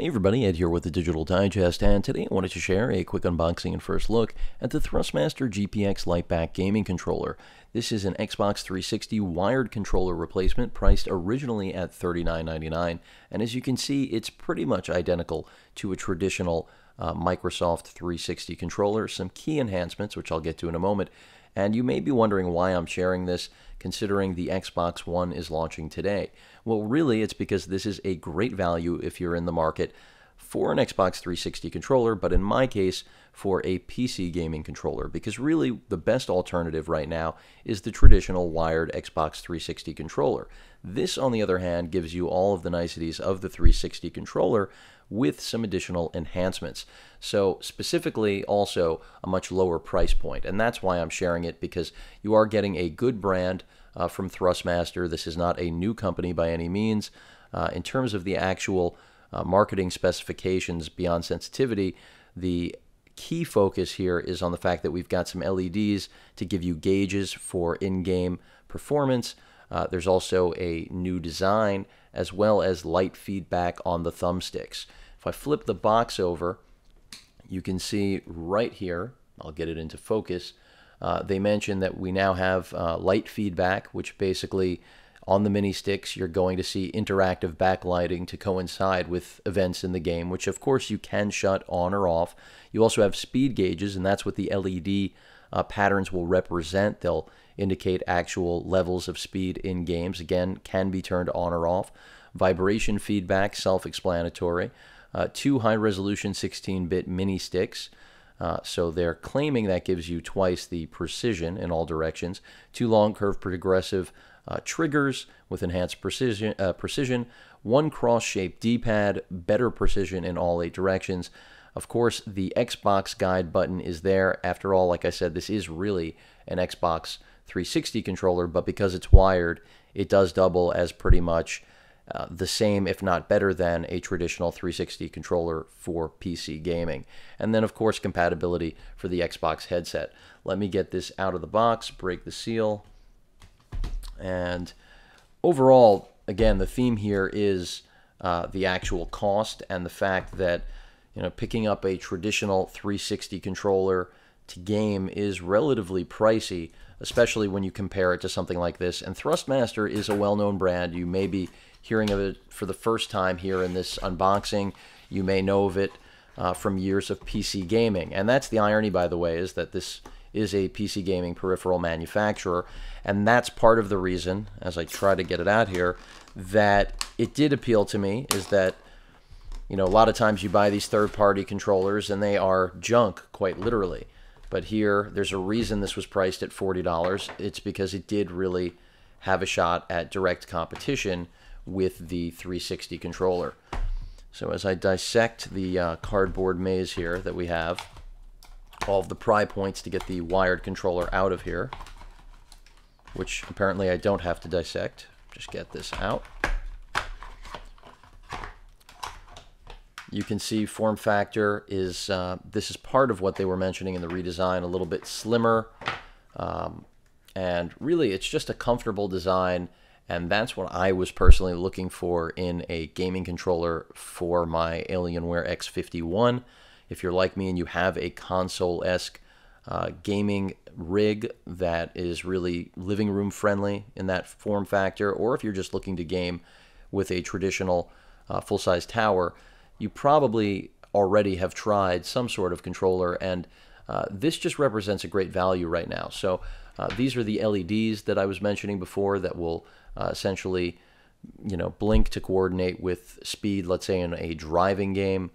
Hey everybody, Ed here with the Digital Digest, and today I wanted to share a quick unboxing and first look at the Thrustmaster GPX LightBack gaming controller. This is an Xbox 360 wired controller replacement priced originally at $39.99, and as you can see, it's pretty much identical to a traditional Microsoft 360 controller. Some key enhancements, which I'll get to in a moment, and you may be wondering why I'm sharing this, considering the Xbox One is launching today. Well, really, it's because this is a great value if you're in the market for an Xbox 360 controller, but in my case, for a PC gaming controller, because really the best alternative right now is the traditional wired Xbox 360 controller. This, on the other hand, gives you all of the niceties of the 360 controller with some additional enhancements. So specifically also a much lower price point, and that's why I'm sharing it, because you are getting a good brand from Thrustmaster. This is not a new company by any means. In terms of the actual marketing specifications beyond sensitivity, the key focus here is on the fact that we've got some LEDs to give you gauges for in-game performance. There's also a new design as well as light feedback on the thumbsticks. If I flip the box over, you can see right here, I'll get it into focus, they mentioned that we now have light feedback, which basically on the mini sticks you're going to see interactive backlighting to coincide with events in the game, which of course you can shut on or off. You also have speed gauges, and that's what the LED patterns will represent. They'll indicate actual levels of speed in games. Again, can be turned on or off. Vibration feedback, self-explanatory. 2 high-resolution 16-bit mini sticks. So they're claiming that gives you twice the precision in all directions. 2 long curve progressive triggers with enhanced precision. 1 cross-shaped D-pad, better precision in all 8 directions. Of course, the Xbox guide button is there. After all, like I said, this is really an Xbox 360 controller, but because it's wired, it does double as pretty much the same, if not better than, a traditional 360 controller for PC gaming. And then, of course, compatibility for the Xbox headset. Let me get this out of the box, break the seal. And overall, again, the theme here is the actual cost and the fact that, you know, picking up a traditional 360 controller to game is relatively pricey, especially when you compare it to something like this. And Thrustmaster is a well-known brand. You may be hearing of it for the first time here in this unboxing. You may know of it from years of PC gaming. And that's the irony, by the way, is that this is a PC gaming peripheral manufacturer. And that's part of the reason, as I try to get it out here, that it did appeal to me, is that, you know, a lot of times you buy these third-party controllers and they are junk, quite literally. But here, there's a reason this was priced at $40. It's because it did really have a shot at direct competition with the 360 controller. So as I dissect the cardboard maze here that we have, all of the pry points to get the wired controller out of here, which apparently I don't have to dissect. Just get this out. You can see form factor is, this is part of what they were mentioning in the redesign, a little bit slimmer. And really, it's just a comfortable design, and that's what I was personally looking for in a gaming controller for my Alienware X51. If you're like me and you have a console-esque gaming rig that is really living room friendly in that form factor, or if you're just looking to game with a traditional full-size tower, you probably already have tried some sort of controller, and this just represents a great value right now. So these are the LEDs that I was mentioning before that will essentially, you know, blink to coordinate with speed, let's say in a driving game.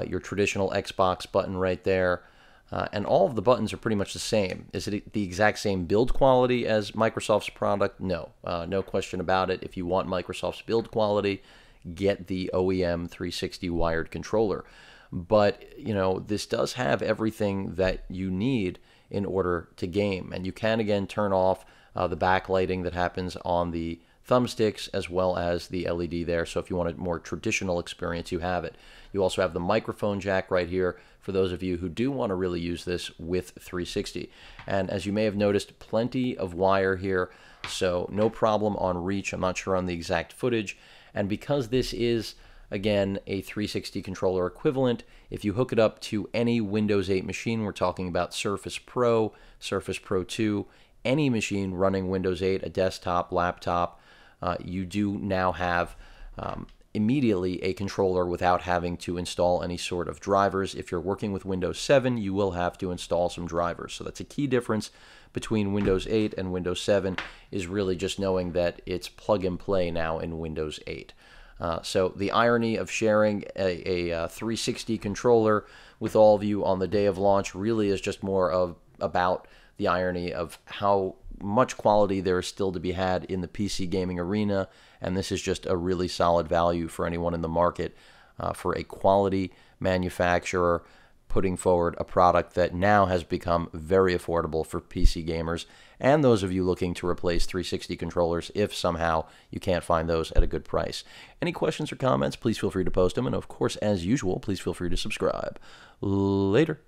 Your traditional Xbox button right there. And all of the buttons are pretty much the same. Is it the exact same build quality as Microsoft's product? No. No question about it. If you want Microsoft's build quality, get the OEM 360 wired controller. But, you know, this does have everything that you need in order to game. And you can, again, turn off the backlighting that happens on the thumbsticks as well as the LED there. So if you want a more traditional experience, you have it. You also have the microphone jack right here for those of you who do want to really use this with 360. And as you may have noticed, plenty of wire here, so no problem on reach. I'm not sure on the exact footage. And because this is again, a 360 controller equivalent. If you hook it up to any Windows 8 machine, we're talking about Surface Pro, Surface Pro 2, any machine running Windows 8, a desktop, laptop, you do now have immediately a controller without having to install any sort of drivers. If you're working with Windows 7, you will have to install some drivers. So that's a key difference between Windows 8 and Windows 7, is really just knowing that it's plug and play now in Windows 8. So the irony of sharing a 360 controller with all of you on the day of launch really is just more of about the irony of how much quality there is still to be had in the PC gaming arena, and this is just a really solid value for anyone in the market for a quality manufacturer putting forward a product that now has become very affordable for PC gamers and those of you looking to replace 360 controllers if somehow you can't find those at a good price. Any questions or comments, please feel free to post them, and of course, as usual, please feel free to subscribe. Later.